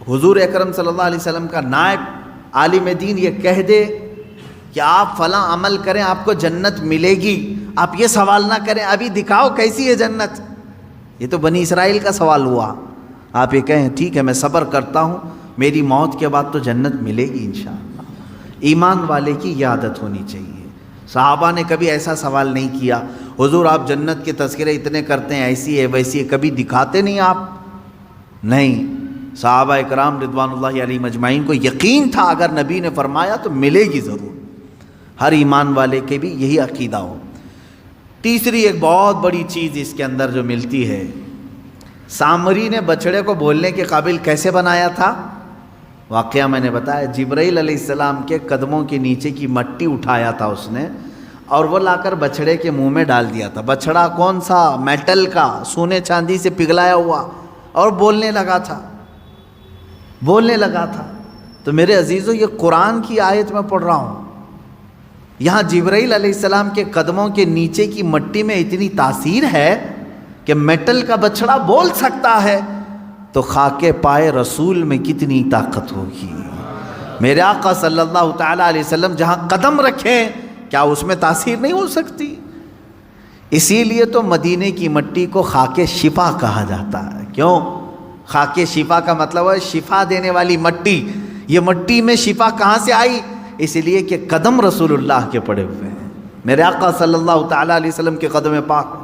حضور اکرم صلی اللہ علیہ وسلم کا نائب عالم دین یہ کہہ دے کہ آپ فلاں عمل کریں آپ کو جنت ملے گی، آپ یہ سوال نہ کریں ابھی دکھاؤ کیسی ہے جنت. یہ تو بنی اسرائیل کا سوال ہوا. آپ یہ کہیں ٹھیک ہے میں صبر کرتا ہوں، میری موت کے بعد تو جنت ملے گی انشاءاللہ. ایمان والے کی یہ عادت ہونی چاہیے. صحابہ نے کبھی ایسا سوال نہیں کیا حضور آپ جنت کے تذکرے اتنے کرتے ہیں، ایسی ہے ویسی ہے، کبھی دکھاتے نہیں آپ؟ نہیں. صحابہ اکرام رضوان اللہ علیہم اجمعین کو یقین تھا اگر نبی نے فرمایا تو ملے گی ضرور. ہر ایمان والے کے بھی یہی عقیدہ ہو. تیسری ایک بہت بڑی چیز اس کے اندر جو ملتی ہے، سامری نے بچڑے کو بولنے کے قابل کیسے بنایا تھا؟ واقعہ میں نے بتایا، جبرائیل علیہ السلام کے قدموں کے نیچے کی مٹی اٹھایا تھا اس نے، اور وہ لا کر بچڑے کے منہ میں ڈال دیا تھا. بچڑا کون سا؟ میٹل کا، سونے چاندی سے پگھلایا ہوا، اور بولنے لگا تھا، بولنے لگا تھا. تو میرے عزیزو یہ قرآن کی آیت میں پڑھ رہا ہوں. یہاں جبرائیل علیہ السلام کے قدموں کے نیچے کی مٹی میں اتنی تاثیر ہے کہ میٹل کا بچڑا بول سکتا ہے، تو خاک پائے رسول میں کتنی طاقت ہوگی. میرے آقا صلی اللہ تعالیٰ علیہ وسلم جہاں قدم رکھیں کیا اس میں تاثیر نہیں ہو سکتی؟ اسی لیے تو مدینے کی مٹی کو خاک شفا کہا جاتا ہے. کیوں؟ خاک شفا کا مطلب ہے شفا دینے والی مٹی. یہ مٹی میں شفا کہاں سے آئی؟ اس لیے کہ قدم رسول اللہ کے پڑے ہوئے ہیں، میرے آقا صلی اللہ تعالیٰ علیہ وسلم کے قدم پاک.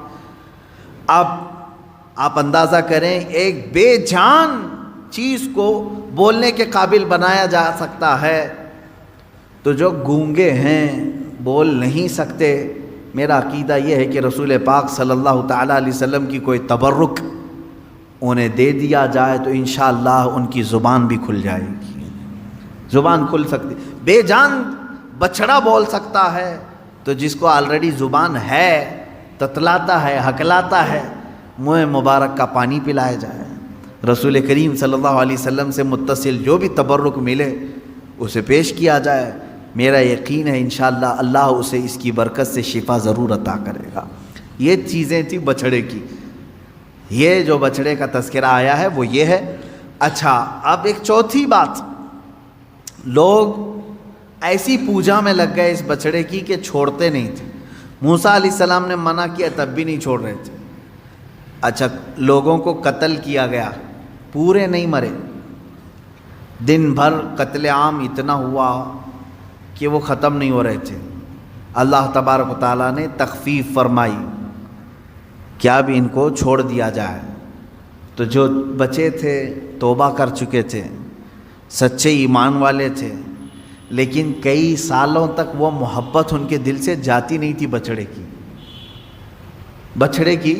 اب آپ اندازہ کریں ایک بے جان چیز کو بولنے کے قابل بنایا جا سکتا ہے. تو جو گونگے ہیں بول نہیں سکتے، میرا عقیدہ یہ ہے کہ رسول پاک صلی اللہ تعالیٰ علیہ وسلم کی کوئی تبرک انہیں دے دیا جائے تو انشاءاللہ ان کی زبان بھی کھل جائے گی، زبان کھل سکتی۔ بے جان بچڑا بول سکتا ہے تو جس کو آلریڈی زبان ہے، تتلاتا ہے، ہکلاتا ہے، منہ مبارک کا پانی پلایا جائے۔ رسول کریم صلی اللہ علیہ وسلم سے متصل جو بھی تبرک ملے اسے پیش کیا جائے، میرا یقین ہے انشاءاللہ اللہ اسے اس کی برکت سے شفا ضرور عطا کرے گا۔ یہ چیزیں تھی بچھڑے کی، یہ جو بچھڑے کا تذکرہ آیا ہے وہ یہ ہے۔ اچھا، اب ایک چوتھی بات، لوگ ایسی پوجا میں لگ گئے اس بچھڑے کی کہ چھوڑتے نہیں تھے۔ موسیٰ علیہ السلام نے منع کیا تب بھی نہیں چھوڑ رہے تھے۔ اچھا، لوگوں کو قتل کیا گیا، پورے نہیں مرے، دن بھر قتل عام اتنا ہوا کہ وہ ختم نہیں ہو رہے تھے۔ اللہ تبارک و تعالیٰ نے تخفیف فرمائی کہ اب ان کو چھوڑ دیا جائے۔ تو جو بچے تھے توبہ کر چکے تھے، سچے ایمان والے تھے، لیکن کئی سالوں تک وہ محبت ان کے دل سے جاتی نہیں تھی بچڑے کی،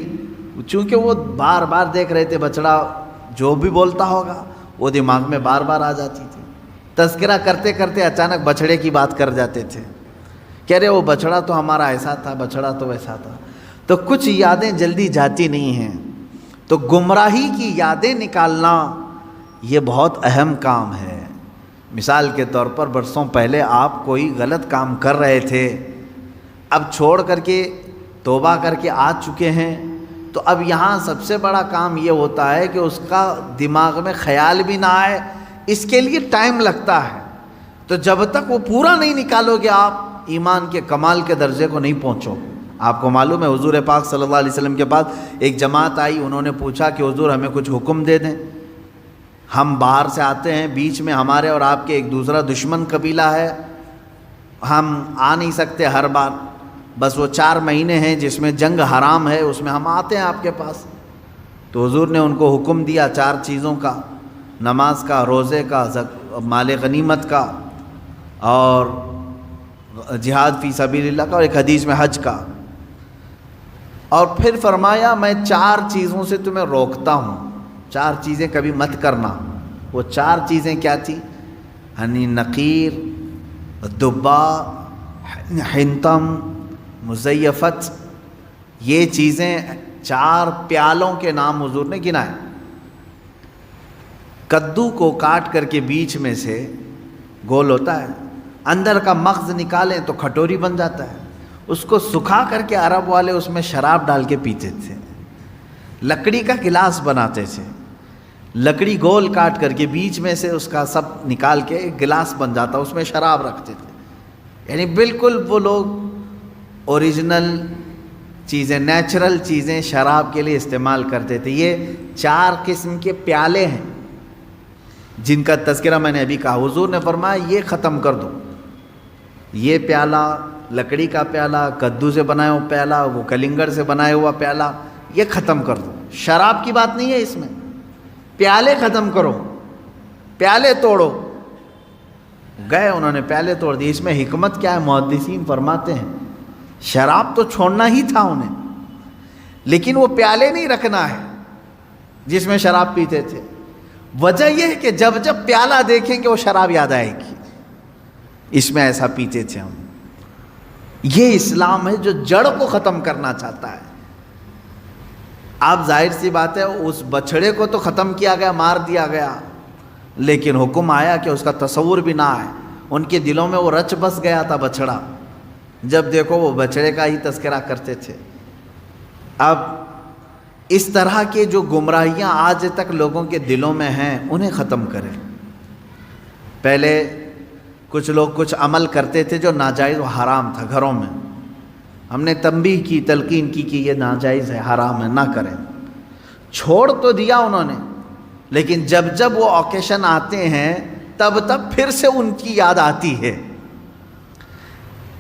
چونکہ وہ بار بار دیکھ رہے تھے بچڑا جو بھی بولتا ہوگا وہ دماغ میں بار بار آ جاتی تھی۔ تذکرہ کرتے کرتے اچانک بچڑے کی بات کر جاتے تھے، کہہ رہے وہ بچڑا تو ہمارا ایسا تھا، بچڑا تو ویسا تھا۔ تو کچھ یادیں جلدی جاتی نہیں ہیں، تو گمراہی کی یادیں نکالنا یہ بہت اہم کام ہے۔ مثال کے طور پر برسوں پہلے آپ کوئی غلط کام کر رہے تھے، اب چھوڑ کر کے توبہ کر کے آ چکے ہیں، تو اب یہاں سب سے بڑا کام یہ ہوتا ہے کہ اس کا دماغ میں خیال بھی نہ آئے، اس کے لیے ٹائم لگتا ہے۔ تو جب تک وہ پورا نہیں نکالو گے آپ ایمان کے کمال کے درجے کو نہیں پہنچو۔ آپ کو معلوم ہے حضور پاک صلی اللہ علیہ وسلم کے پاس ایک جماعت آئی، انہوں نے پوچھا کہ حضور ہمیں کچھ حکم دے دیں، ہم باہر سے آتے ہیں، بیچ میں ہمارے اور آپ کے ایک دوسرا دشمن قبیلہ ہے، ہم آ نہیں سکتے ہر بار، بس وہ 4 مہینے ہیں جس میں جنگ حرام ہے، اس میں ہم آتے ہیں آپ کے پاس۔ تو حضور نے ان کو حکم دیا 4 چیزوں کا، نماز کا، روزے کا، مال غنیمت کا، اور جہاد فی سبیل اللہ کا، اور ایک حدیث میں حج کا۔ اور پھر فرمایا میں 4 چیزوں سے تمہیں روکتا ہوں، 4 چیزیں کبھی مت کرنا۔ وہ 4 چیزیں کیا تھی؟ نقیر، دبا، حنتم، مزیفت، یہ چیزیں 4 پیالوں کے نام حضور نے گنائے۔ کدو کو کاٹ کر کے بیچ میں سے گول ہوتا ہے، اندر کا مغز نکالیں تو کھٹوری بن جاتا ہے، اس کو سکھا کر کے عرب والے اس میں شراب ڈال کے پیتے تھے۔ لکڑی کا گلاس بناتے تھے، لکڑی گول کاٹ کر کے بیچ میں سے اس کا سب نکال کے ایک گلاس بن جاتا، اس میں شراب رکھتے تھے۔ یعنی بالکل وہ لوگ اوریجنل چیزیں، نیچرل چیزیں شراب کے لیے استعمال کرتے تھے۔ یہ 4 قسم کے پیالے ہیں جن کا تذکرہ میں نے ابھی کہا۔ حضور نے فرمایا یہ ختم کر دو، یہ پیالہ، لکڑی کا پیالہ، کدو سے بنایا ہوا پیالہ، وہ کلنگڑ سے بنایا ہوا پیالہ، یہ ختم کر دو۔ شراب کی بات نہیں ہے اس میں، پیالے ختم کرو، پیالے توڑو۔ گئے انہوں نے پیالے توڑ دیے۔ اس میں حکمت کیا ہے؟ محدثین فرماتے ہیں شراب تو چھوڑنا ہی تھا انہیں، لیکن وہ پیالے نہیں رکھنا ہے جس میں شراب پیتے تھے۔ وجہ یہ ہے کہ جب جب پیالہ دیکھیں گے وہ شراب یاد آئے گی، اس میں ایسا پیتے تھے ہم۔ یہ اسلام ہے جو جڑ کو ختم کرنا چاہتا ہے۔ آپ ظاہر سی بات ہے اس بچھڑے کو تو ختم کیا گیا، مار دیا گیا، لیکن حکم آیا کہ اس کا تصور بھی نہ آئے۔ ان کے دلوں میں وہ رچ بس گیا تھا بچھڑا، جب دیکھو وہ بچڑے کا ہی تذکرہ کرتے تھے۔ اب اس طرح کے جو گمراہیاں آج تک لوگوں کے دلوں میں ہیں انہیں ختم کریں۔ پہلے کچھ لوگ کچھ عمل کرتے تھے جو ناجائز و حرام تھا گھروں میں، ہم نے تنبیہ کی، تلقین کی کہ یہ ناجائز ہے، حرام ہے، نہ کریں۔ چھوڑ تو دیا انہوں نے، لیکن جب جب وہ اوکیشن آتے ہیں تب تب پھر سے ان کی یاد آتی ہے۔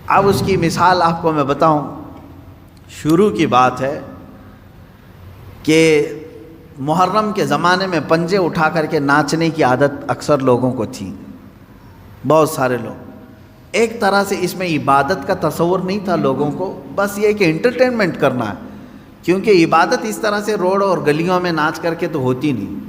اب اس کی مثال آپ کو میں بتاؤں، شروع کی بات ہے کہ محرم کے زمانے میں پنجے اٹھا کر کے ناچنے کی عادت اکثر لوگوں کو تھی، بہت سارے لوگ۔ ایک طرح سے اس میں عبادت کا تصور نہیں تھا لوگوں کو، بس یہ کہ انٹرٹینمنٹ کرنا ہے، کیونکہ عبادت اس طرح سے روڈ اور گلیوں میں ناچ کر کے تو ہوتی نہیں،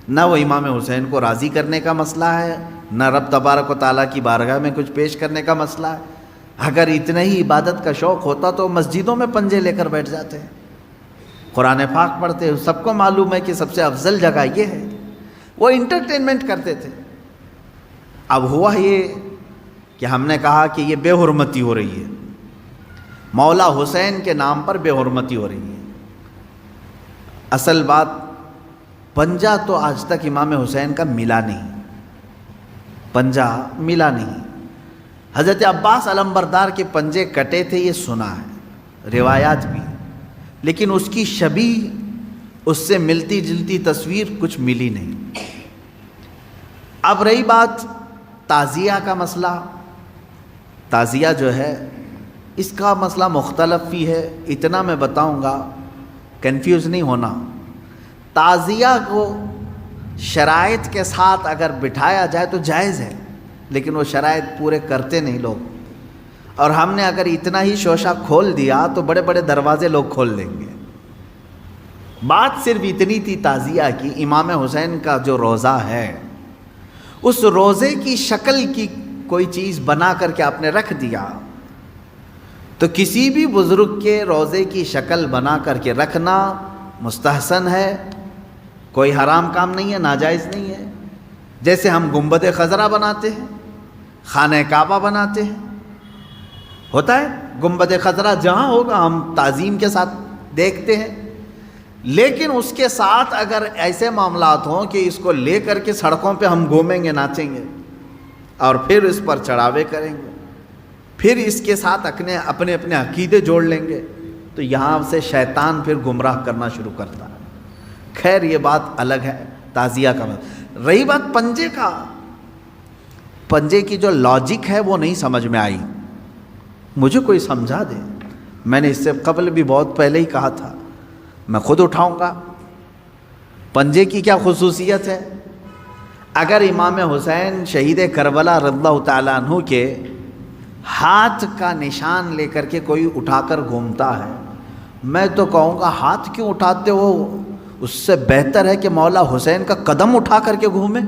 نہ وہ امام حسین کو راضی کرنے کا مسئلہ ہے، نہ رب تبارک و تعالیٰ کی بارگاہ میں کچھ پیش کرنے کا مسئلہ ہے۔ اگر اتنا ہی عبادت کا شوق ہوتا تو مسجدوں میں پنجے لے کر بیٹھ جاتے ہیں، قرآن پاک پڑھتے ہیں، سب کو معلوم ہے کہ سب سے افضل جگہ یہ ہے۔ وہ انٹرٹینمنٹ کرتے تھے۔ اب ہوا یہ کہ ہم نے کہا کہ یہ بے حرمتی ہو رہی ہے، مولا حسین کے نام پر بے حرمتی ہو رہی ہے۔ اصل بات، پنجہ تو آج تک امام حسین کا ملا نہیں، پنجہ ملا نہیں۔ حضرت عباس علمبردار کے پنجے کٹے تھے، یہ سنا ہے، روایات بھی، لیکن اس کی شبیہ، اس سے ملتی جلتی تصویر کچھ ملی نہیں۔ اب رہی بات تعزیہ کا مسئلہ، تعزیہ جو ہے اس کا مسئلہ مختلف بھی ہے، اتنا میں بتاؤں گا، کنفیوز نہیں ہونا۔ تعزیہ کو شرائط کے ساتھ اگر بٹھایا جائے تو جائز ہے، لیکن وہ شرائط پورے کرتے نہیں لوگ، اور ہم نے اگر اتنا ہی شوشہ کھول دیا تو بڑے بڑے دروازے لوگ کھول دیں گے۔ بات صرف اتنی تھی تعزیہ کی، امام حسین کا جو روضہ ہے اس روضے کی شکل کی کوئی چیز بنا کر کے آپ نے رکھ دیا، تو کسی بھی بزرگ کے روضے کی شکل بنا کر کے رکھنا مستحسن ہے، کوئی حرام کام نہیں ہے، ناجائز نہیں ہے۔ جیسے ہم گنبد خضرا بناتے ہیں، خانہ کعبہ بناتے ہیں، ہوتا ہے گنبد خضرا جہاں ہوگا ہم تعظیم کے ساتھ دیکھتے ہیں، لیکن اس کے ساتھ اگر ایسے معاملات ہوں کہ اس کو لے کر کے سڑکوں پہ ہم گھومیں گے، ناچیں گے، اور پھر اس پر چڑھاوے کریں گے، پھر اس کے ساتھ اپنے عقیدے جوڑ لیں گے، تو یہاں سے شیطان پھر گمراہ کرنا شروع کرتا ہے۔ خیر یہ بات الگ ہے، تعزیہ کا مطلب۔ رہی بات پنجے کا، پنجے کی جو لاجک ہے وہ نہیں سمجھ میں آئی، مجھے کوئی سمجھا دے۔ میں نے اس سے قبل بھی بہت پہلے ہی کہا تھا، میں خود اٹھاؤں گا۔ پنجے کی کیا خصوصیت ہے؟ اگر امام حسین شہید کربلا رضی اللہ تعالیٰ عنہ کے ہاتھ کا نشان لے کر کے کوئی اٹھا کر گھومتا ہے، میں تو کہوں گا ہاتھ کیوں اٹھاتے ہو؟ اس سے بہتر ہے کہ مولا حسین کا قدم اٹھا کر کے گھومیں،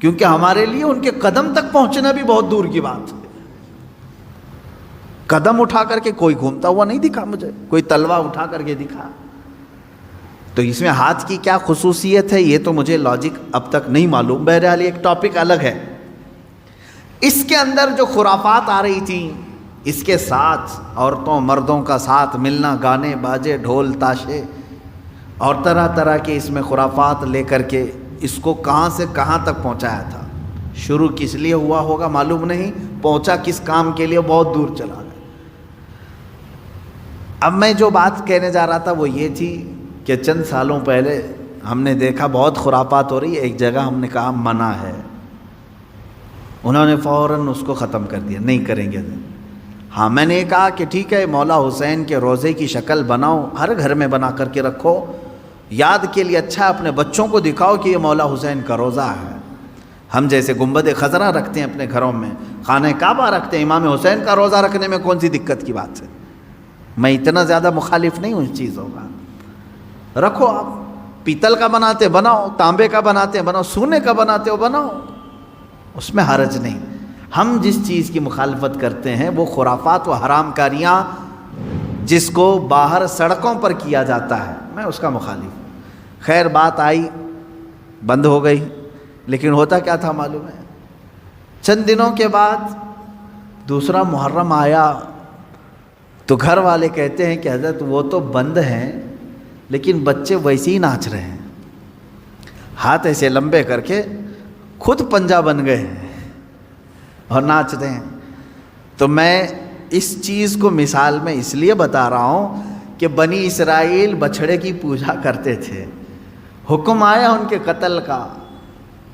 کیونکہ ہمارے لیے ان کے قدم تک پہنچنا بھی بہت دور کی بات ہے۔ قدم اٹھا کر کے کوئی گھومتا ہوا نہیں دکھا مجھے، کوئی تلوار اٹھا کر کے دکھا۔ تو اس میں ہاتھ کی کیا خصوصیت ہے یہ تو مجھے لاجک اب تک نہیں معلوم، بہرحال ایک ٹاپک الگ ہے۔ اس کے اندر جو خرافات آ رہی تھیں، اس کے ساتھ عورتوں مردوں کا ساتھ ملنا، گانے باجے ڈھول تاشے اور طرح طرح کے اس میں خرافات لے کر کے اس کو کہاں سے کہاں تک پہنچایا تھا۔ شروع کس لیے ہوا ہوگا معلوم نہیں، پہنچا کس کام کے لیے بہت دور چلا گیا۔ اب میں جو بات کہنے جا رہا تھا وہ یہ تھی کہ چند سالوں پہلے ہم نے دیکھا بہت خرافات ہو رہی ہے، ایک جگہ ہم نے کہا منع ہے، انہوں نے فوراً اس کو ختم کر دیا، نہیں کریں گے۔ ہاں میں نے کہا کہ ٹھیک ہے، مولا حسین کے روضے کی شکل بناؤ، ہر گھر میں بنا کر کے رکھو، یاد کے لیے اچھا ہے، اپنے بچوں کو دکھاؤ کہ یہ مولا حسین کا روضہ ہے۔ ہم جیسے گنبد خضرا رکھتے ہیں اپنے گھروں میں، خانہ کعبہ رکھتے ہیں، امام حسین کا روضہ رکھنے میں کون سی دقت کی بات ہے؟ میں اتنا زیادہ مخالف نہیں ہوں اس چیزوں کا، رکھو۔ آپ پیتل کا بناتے بناؤ، تانبے کا بناتے بناؤ، سونے کا بناتے ہو بناؤ، اس میں حرج نہیں۔ ہم جس چیز کی مخالفت کرتے ہیں وہ خرافات و حرام کاریاں جس کو باہر سڑکوں پر کیا جاتا ہے، میں اس کا مخالف ہوں۔ خیر بات آئی، بند ہو گئی، لیکن ہوتا کیا تھا معلوم ہے؟ چند دنوں کے بعد دوسرا محرم آیا تو گھر والے کہتے ہیں کہ حضرت وہ تو بند ہیں لیکن بچے ویسے ہی ناچ رہے ہیں، ہاتھ ایسے لمبے کر کے خود پنجہ بن گئے ہیں اور ناچ رہے ہیں۔ تو میں اس چیز کو مثال میں اس لیے بتا رہا ہوں کہ بنی اسرائیل بچھڑے کی پوجا کرتے تھے، حکم آیا ان کے قتل کا،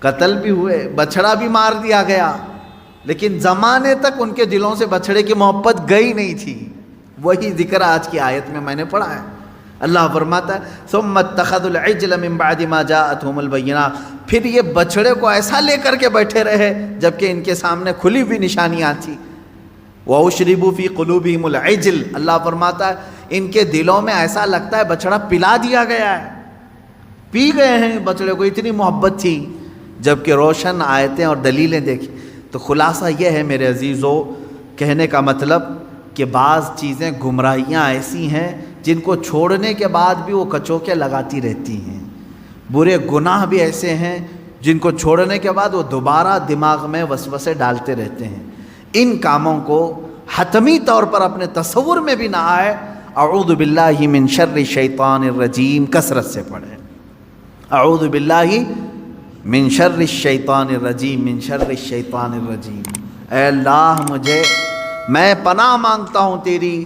قتل بھی ہوئے، بچھڑا بھی مار دیا گیا، لیکن زمانے تک ان کے دلوں سے بچھڑے کی محبت گئی نہیں تھی۔ وہی ذکر آج کی آیت میں نے پڑھا ہے، اللہ فرماتا ہے ثم اتخذوا العجل من بعد ما جاءتهم البینات، پھر یہ بچڑے کو ایسا لے کر کے بیٹھے رہے جبکہ ان کے سامنے کھلی ہوئی نشانیاں تھیں۔ وَأُشْرِبُوا فِي قُلُوبِهِمُ الْعِجْلَ، اللہ فرماتا ہے ان کے دلوں میں ایسا لگتا ہے بچڑا پلا دیا گیا ہے، پی گئے ہیں بچڑے کو، اتنی محبت تھی، جبکہ روشن آیتیں اور دلیلیں دیکھی۔ تو خلاصہ یہ ہے میرے عزیزو، کہنے کا مطلب کہ بعض چیزیں گمراہیاں ایسی ہیں جن کو چھوڑنے کے بعد بھی وہ کچوکے لگاتی رہتی ہیں، برے گناہ بھی ایسے ہیں جن کو چھوڑنے کے بعد وہ دوبارہ دماغ میں وسوسے ڈالتے رہتے ہیں۔ ان کاموں کو حتمی طور پر اپنے تصور میں بھی نہ آئے۔ اعوذ باللہ من شر الشیطان الرجیم کثرت سے پڑھیں، اعوذ باللہ من شر الشیطان الرجیم، من شر الشیطان الرجیم۔ اے اللہ میں پناہ مانگتا ہوں تیری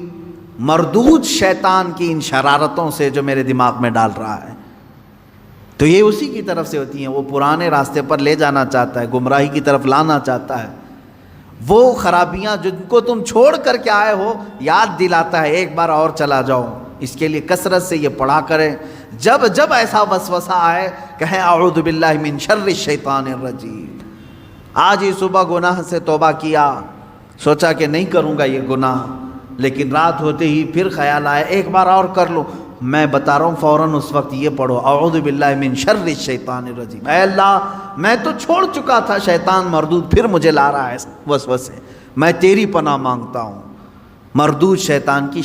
مردود شیطان کی ان شرارتوں سے جو میرے دماغ میں ڈال رہا ہے۔ تو یہ اسی کی طرف سے ہوتی ہیں، وہ پرانے راستے پر لے جانا چاہتا ہے، گمراہی کی طرف لانا چاہتا ہے۔ وہ خرابیاں جن کو تم چھوڑ کر کے آئے ہو یاد دلاتا ہے، ایک بار اور چلا جاؤ۔ اس کے لیے کثرت سے یہ پڑھا کریں، جب جب ایسا وسوسہ آئے کہیں اعوذ باللہ من شر الشیطان الرجیم۔ آج ہی صبح گناہ سے توبہ کیا، سوچا کہ نہیں کروں گا یہ گناہ، لیکن رات ہوتے ہی پھر خیال آیا ایک بار اور کر لوں، میں بتا رہا ہوں فوراً اس وقت یہ پڑھو اعوذ باللہ من شر الشیطان الرجیم۔ اے اللہ میں تو چھوڑ چکا تھا شیطان مردود، پھر مجھے لا رہا ہے وسوسے، میں تیری پناہ مانگتا ہوں مردود شیطان کی